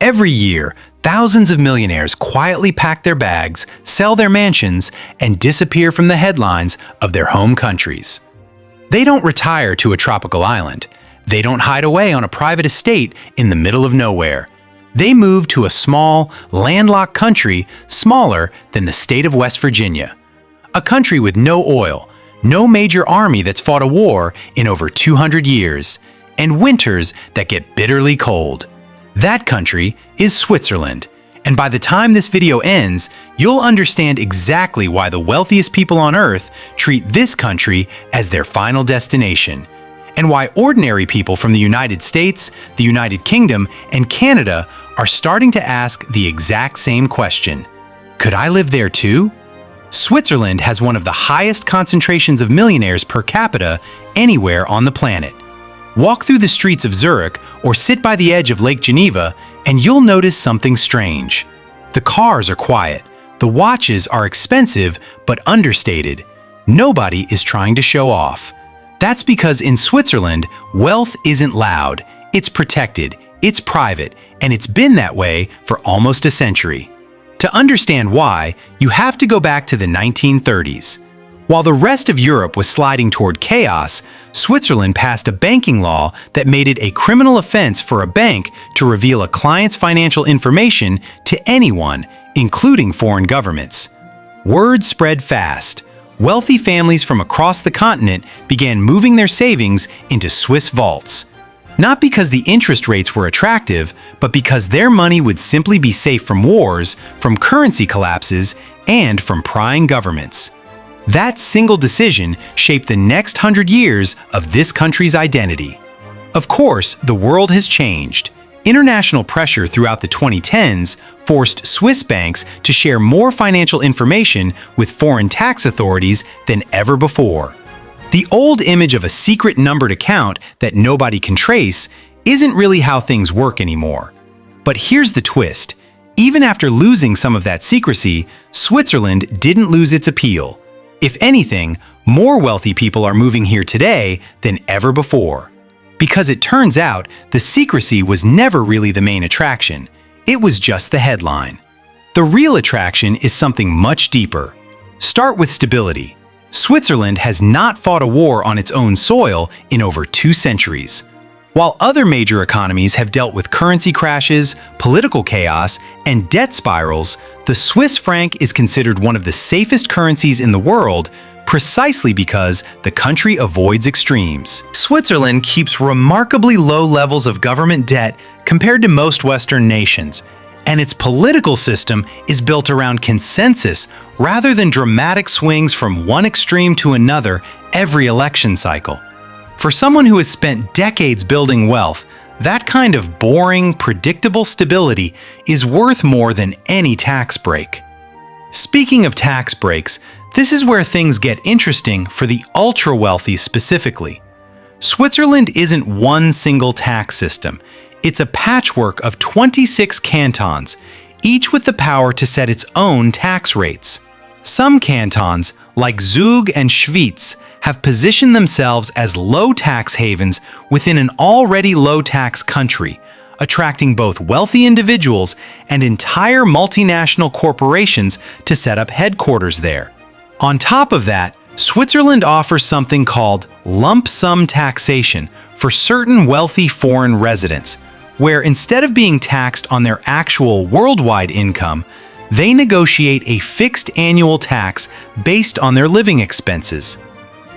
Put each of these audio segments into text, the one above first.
Every year, thousands of millionaires quietly pack their bags, sell their mansions, and disappear from the headlines of their home countries. They don't retire to a tropical island. They don't hide away on a private estate in the middle of nowhere. They move to a small, landlocked country smaller than the state of West Virginia. A country with no oil, no major army that's fought a war in over 200 years, and winters that get bitterly cold. That country is Switzerland. And by the time this video ends, you'll understand exactly why the wealthiest people on Earth treat this country as their final destination, and why ordinary people from the United States, the United Kingdom, and Canada are starting to ask the exact same question. Could I live there too? Switzerland has one of the highest concentrations of millionaires per capita anywhere on the planet. Walk through the streets of Zurich or sit by the edge of Lake Geneva and you'll notice something strange. The cars are quiet. The watches are expensive but understated. Nobody is trying to show off. That's because in Switzerland, wealth isn't loud. It's protected, it's private, and it's been that way for almost a century. To understand why, you have to go back to the 1930s. While the rest of Europe was sliding toward chaos, Switzerland passed a banking law that made it a criminal offense for a bank to reveal a client's financial information to anyone, including foreign governments. Word spread fast. Wealthy families from across the continent began moving their savings into Swiss vaults. Not because the interest rates were attractive, but because their money would simply be safe from wars, from currency collapses, and from prying governments. That single decision shaped the next 100 years of this country's identity. Of course, the world has changed. International pressure throughout the 2010s forced Swiss banks to share more financial information with foreign tax authorities than ever before. The old image of a secret numbered account that nobody can trace isn't really how things work anymore. But here's the twist. Even after losing some of that secrecy, Switzerland didn't lose its appeal. If anything, more wealthy people are moving here today than ever before. Because it turns out the secrecy was never really the main attraction. It was just the headline. The real attraction is something much deeper. Start with stability. Switzerland has not fought a war on its own soil in over 2 centuries. While other major economies have dealt with currency crashes, political chaos, and debt spirals, the Swiss franc is considered one of the safest currencies in the world precisely because the country avoids extremes. Switzerland keeps remarkably low levels of government debt compared to most Western nations, and its political system is built around consensus rather than dramatic swings from one extreme to another every election cycle. For someone who has spent decades building wealth, that kind of boring, predictable stability is worth more than any tax break. Speaking of tax breaks, this is where things get interesting for the ultra-wealthy specifically. Switzerland isn't one single tax system. It's a patchwork of 26 cantons, each with the power to set its own tax rates. Some cantons, like Zug and Schwyz, have positioned themselves as low tax havens within an already low tax country, attracting both wealthy individuals and entire multinational corporations to set up headquarters there. On top of that, Switzerland offers something called lump sum taxation for certain wealthy foreign residents, where instead of being taxed on their actual worldwide income, they negotiate a fixed annual tax based on their living expenses.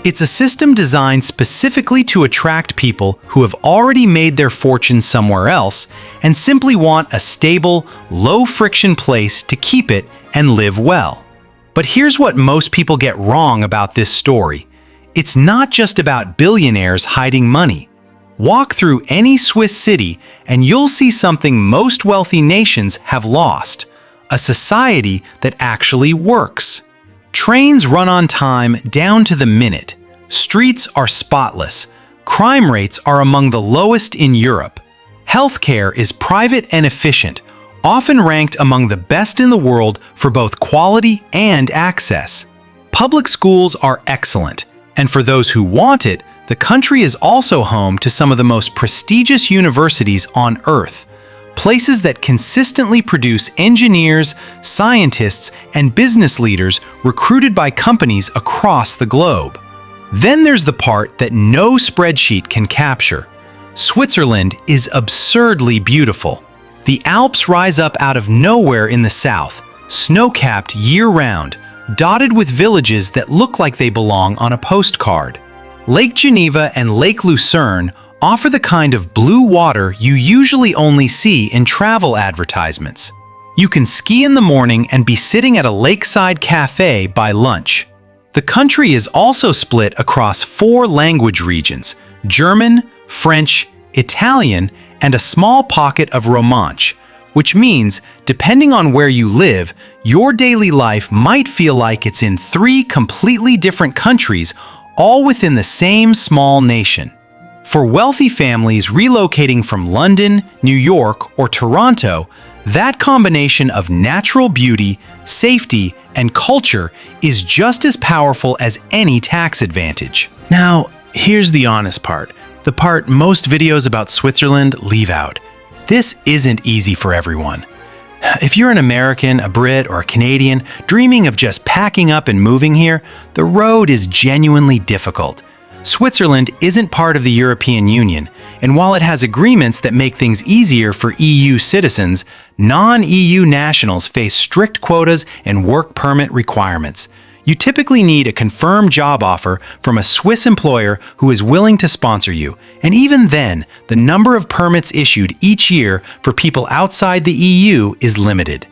It's a system designed specifically to attract people who have already made their fortune somewhere else and simply want a stable, low-friction place to keep it and live well. But here's what most people get wrong about this story. It's not just about billionaires hiding money. Walk through any Swiss city and you'll see something most wealthy nations have lost: a society that actually works. Trains run on time down to the minute. Streets are spotless. Crime rates are among the lowest in Europe. Healthcare is private and efficient, often ranked among the best in the world for both quality and access. Public schools are excellent, and for those who want it, the country is also home to some of the most prestigious universities on Earth. places that consistently produce engineers, scientists, and business leaders recruited by companies across the globe. Then there's the part that no spreadsheet can capture. Switzerland is absurdly beautiful. The Alps rise up out of nowhere in the south, snow-capped year-round, dotted with villages that look like they belong on a postcard. Lake Geneva and Lake Lucerne offer the kind of blue water you usually only see in travel advertisements. You can ski in the morning and be sitting at a lakeside cafe by lunch. The country is also split across 4 language regions: German, French, Italian, and a small pocket of Romansh, which means, depending on where you live, your daily life might feel like it's in 3 completely different countries, all within the same small nation. For wealthy families relocating from London, New York, or Toronto, that combination of natural beauty, safety, and culture is just as powerful as any tax advantage. Now, here's the honest part, the part most videos about Switzerland leave out. This isn't easy for everyone. If you're an American, a Brit, or a Canadian dreaming of just packing up and moving here, the road is genuinely difficult. Switzerland isn't part of the European Union, and while it has agreements that make things easier for EU citizens, non-EU nationals face strict quotas and work permit requirements. You typically need a confirmed job offer from a Swiss employer who is willing to sponsor you, and even then, the number of permits issued each year for people outside the EU is limited.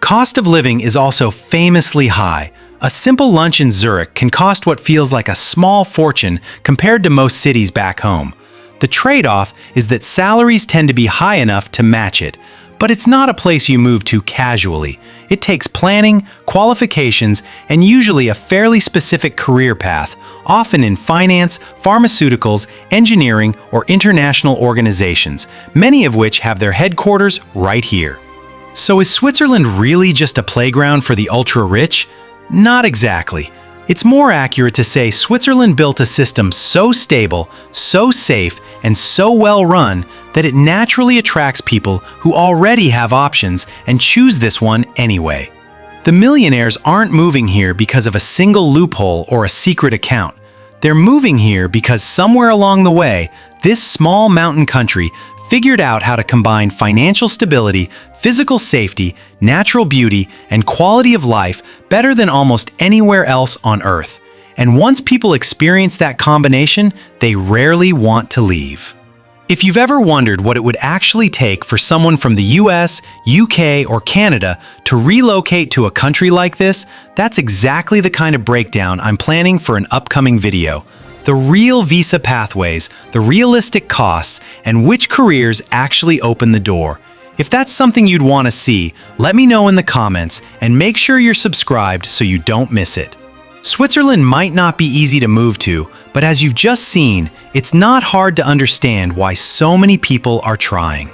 Cost of living is also famously high. A simple lunch in Zurich can cost what feels like a small fortune compared to most cities back home. The trade-off is that salaries tend to be high enough to match it, but it's not a place you move to casually. It takes planning, qualifications, and usually a fairly specific career path, often in finance, pharmaceuticals, engineering, or international organizations, many of which have their headquarters right here. So is Switzerland really just a playground for the ultra-rich? Not exactly. It's more accurate to say Switzerland built a system so stable, so safe, and so well run that it naturally attracts people who already have options and choose this one anyway. The millionaires aren't moving here because of a single loophole or a secret account. They're moving here because somewhere along the way, this small mountain country figured out how to combine financial stability, physical safety, natural beauty, and quality of life better than almost anywhere else on Earth. And once people experience that combination, they rarely want to leave. If you've ever wondered what it would actually take for someone from the US, UK, or Canada to relocate to a country like this, that's exactly the kind of breakdown I'm planning for an upcoming video. The real visa pathways, the realistic costs, and which careers actually open the door. If that's something you'd want to see, let me know in the comments and make sure you're subscribed so you don't miss it. Switzerland might not be easy to move to, but as you've just seen, it's not hard to understand why so many people are trying.